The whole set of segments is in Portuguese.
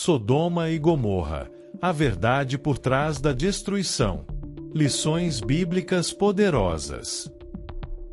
Sodoma e Gomorra, a verdade por trás da destruição. Lições bíblicas poderosas.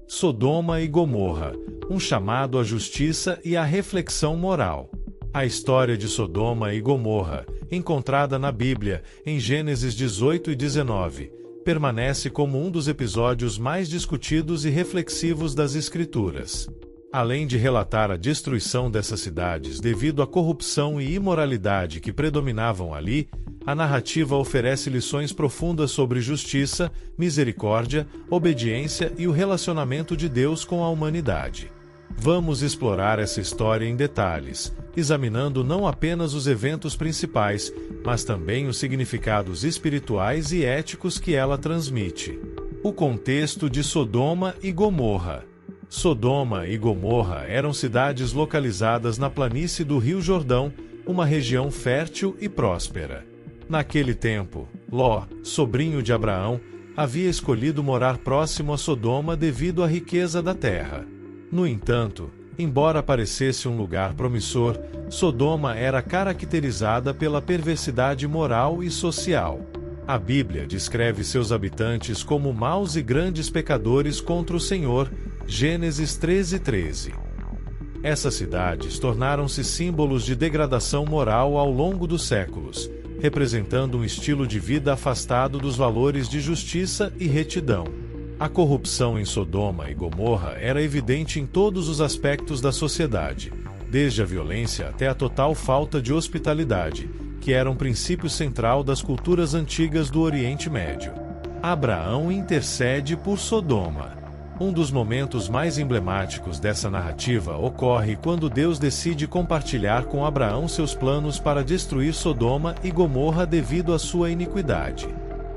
Sodoma e Gomorra, um chamado à justiça e à reflexão moral. A história de Sodoma e Gomorra, encontrada na Bíblia, em Gênesis 18 e 19, permanece como um dos episódios mais discutidos e reflexivos das Escrituras. Além de relatar a destruição dessas cidades devido à corrupção e imoralidade que predominavam ali, a narrativa oferece lições profundas sobre justiça, misericórdia, obediência e o relacionamento de Deus com a humanidade. Vamos explorar essa história em detalhes, examinando não apenas os eventos principais, mas também os significados espirituais e éticos que ela transmite. O contexto de Sodoma e Gomorra. Sodoma e Gomorra eram cidades localizadas na planície do Rio Jordão, uma região fértil e próspera. Naquele tempo, Ló, sobrinho de Abraão, havia escolhido morar próximo a Sodoma devido à riqueza da terra. No entanto, embora parecesse um lugar promissor, Sodoma era caracterizada pela perversidade moral e social. A Bíblia descreve seus habitantes como maus e grandes pecadores contra o Senhor, Gênesis 13:13. Essas cidades tornaram-se símbolos de degradação moral ao longo dos séculos, representando um estilo de vida afastado dos valores de justiça e retidão. A corrupção em Sodoma e Gomorra era evidente em todos os aspectos da sociedade, desde a violência até a total falta de hospitalidade, que era um princípio central das culturas antigas do Oriente Médio. Abraão intercede por Sodoma. Um dos momentos mais emblemáticos dessa narrativa ocorre quando Deus decide compartilhar com Abraão seus planos para destruir Sodoma e Gomorra devido à sua iniquidade.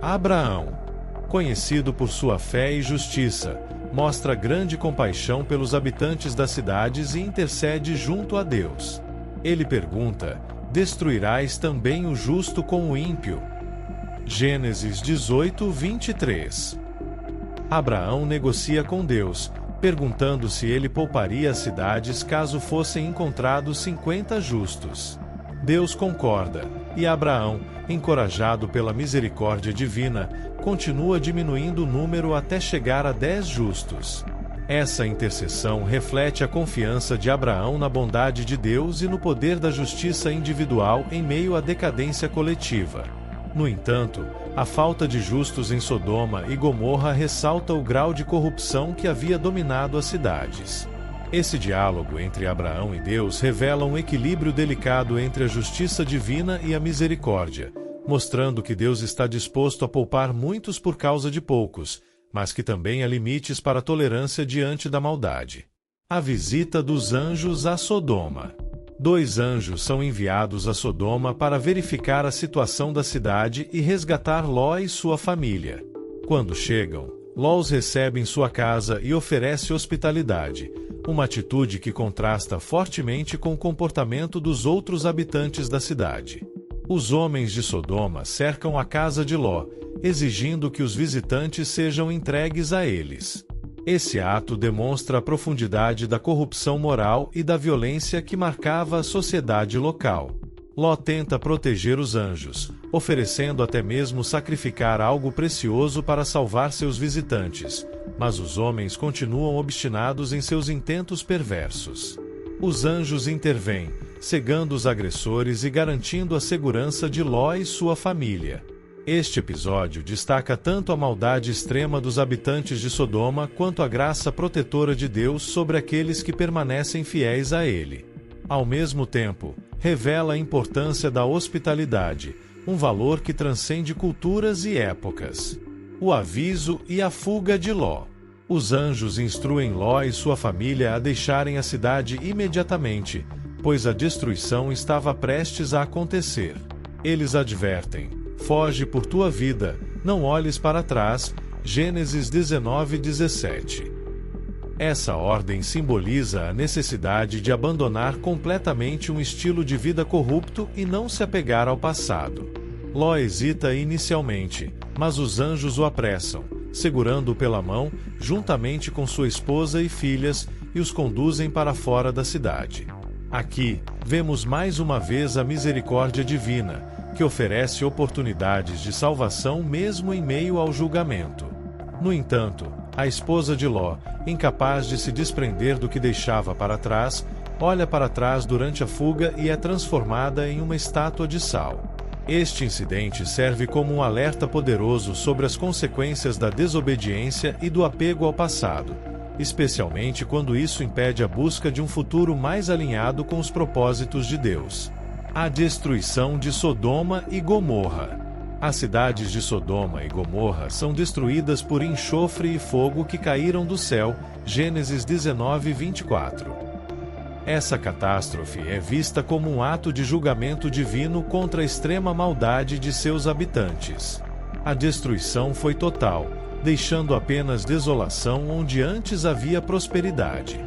Abraão, conhecido por sua fé e justiça, mostra grande compaixão pelos habitantes das cidades e intercede junto a Deus. Ele pergunta: destruirás também o justo com o ímpio? Gênesis 18:23. Abraão negocia com Deus, perguntando se ele pouparia as cidades caso fossem encontrados 50 justos. Deus concorda, e Abraão, encorajado pela misericórdia divina, continua diminuindo o número até chegar a 10 justos. Essa intercessão reflete a confiança de Abraão na bondade de Deus e no poder da justiça individual em meio à decadência coletiva. No entanto, a falta de justos em Sodoma e Gomorra ressalta o grau de corrupção que havia dominado as cidades. Esse diálogo entre Abraão e Deus revela um equilíbrio delicado entre a justiça divina e a misericórdia, mostrando que Deus está disposto a poupar muitos por causa de poucos, mas que também há limites para a tolerância diante da maldade. A visita dos anjos a Sodoma. 2 anjos são enviados a Sodoma para verificar a situação da cidade e resgatar Ló e sua família. Quando chegam, Ló os recebe em sua casa e oferece hospitalidade, uma atitude que contrasta fortemente com o comportamento dos outros habitantes da cidade. Os homens de Sodoma cercam a casa de Ló, exigindo que os visitantes sejam entregues a eles. Esse ato demonstra a profundidade da corrupção moral e da violência que marcava a sociedade local. Ló tenta proteger os anjos, oferecendo até mesmo sacrificar algo precioso para salvar seus visitantes, mas os homens continuam obstinados em seus intentos perversos. Os anjos intervêm, cegando os agressores e garantindo a segurança de Ló e sua família. Este episódio destaca tanto a maldade extrema dos habitantes de Sodoma quanto a graça protetora de Deus sobre aqueles que permanecem fiéis a Ele. Ao mesmo tempo, revela a importância da hospitalidade, um valor que transcende culturas e épocas. O aviso e a fuga de Ló. Os anjos instruem Ló e sua família a deixarem a cidade imediatamente, pois a destruição estava prestes a acontecer. Eles advertem: foge por tua vida, não olhes para trás. Gênesis 19:17. Essa ordem simboliza a necessidade de abandonar completamente um estilo de vida corrupto e não se apegar ao passado. Ló hesita inicialmente, mas os anjos o apressam, segurando-o pela mão, juntamente com sua esposa e filhas, e os conduzem para fora da cidade. Aqui, vemos mais uma vez a misericórdia divina, que oferece oportunidades de salvação mesmo em meio ao julgamento. No entanto, a esposa de Ló, incapaz de se desprender do que deixava para trás, olha para trás durante a fuga e é transformada em uma estátua de sal. Este incidente serve como um alerta poderoso sobre as consequências da desobediência e do apego ao passado, especialmente quando isso impede a busca de um futuro mais alinhado com os propósitos de Deus. A destruição de Sodoma e Gomorra. As cidades de Sodoma e Gomorra são destruídas por enxofre e fogo que caíram do céu. Gênesis 19:24. Essa catástrofe é vista como um ato de julgamento divino contra a extrema maldade de seus habitantes. A destruição foi total, deixando apenas desolação onde antes havia prosperidade.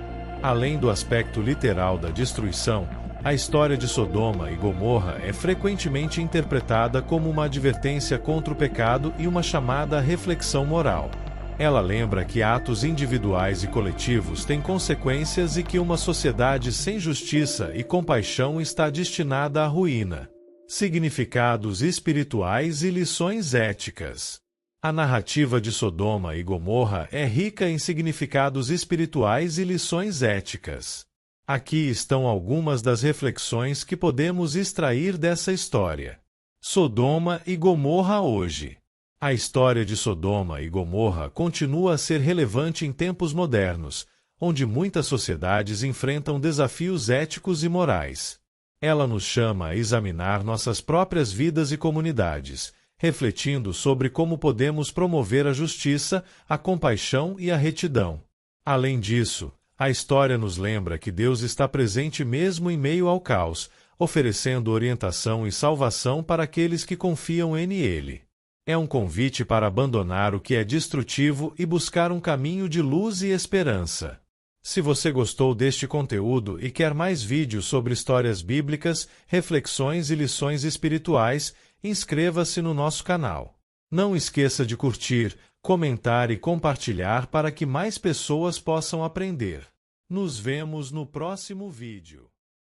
Além do aspecto literal da destruição, a história de Sodoma e Gomorra é frequentemente interpretada como uma advertência contra o pecado e uma chamada à reflexão moral. Ela lembra que atos individuais e coletivos têm consequências e que uma sociedade sem justiça e compaixão está destinada à ruína. Significados espirituais e lições éticas. A narrativa de Sodoma e Gomorra é rica em significados espirituais e lições éticas. Aqui estão algumas das reflexões que podemos extrair dessa história. Sodoma e Gomorra hoje. A história de Sodoma e Gomorra continua a ser relevante em tempos modernos, onde muitas sociedades enfrentam desafios éticos e morais. Ela nos chama a examinar nossas próprias vidas e comunidades, refletindo sobre como podemos promover a justiça, a compaixão e a retidão. Além disso, a história nos lembra que Deus está presente mesmo em meio ao caos, oferecendo orientação e salvação para aqueles que confiam nele. É um convite para abandonar o que é destrutivo e buscar um caminho de luz e esperança. Se você gostou deste conteúdo e quer mais vídeos sobre histórias bíblicas, reflexões e lições espirituais, inscreva-se no nosso canal. Não esqueça de curtir, comentar e compartilhar para que mais pessoas possam aprender. Nos vemos no próximo vídeo.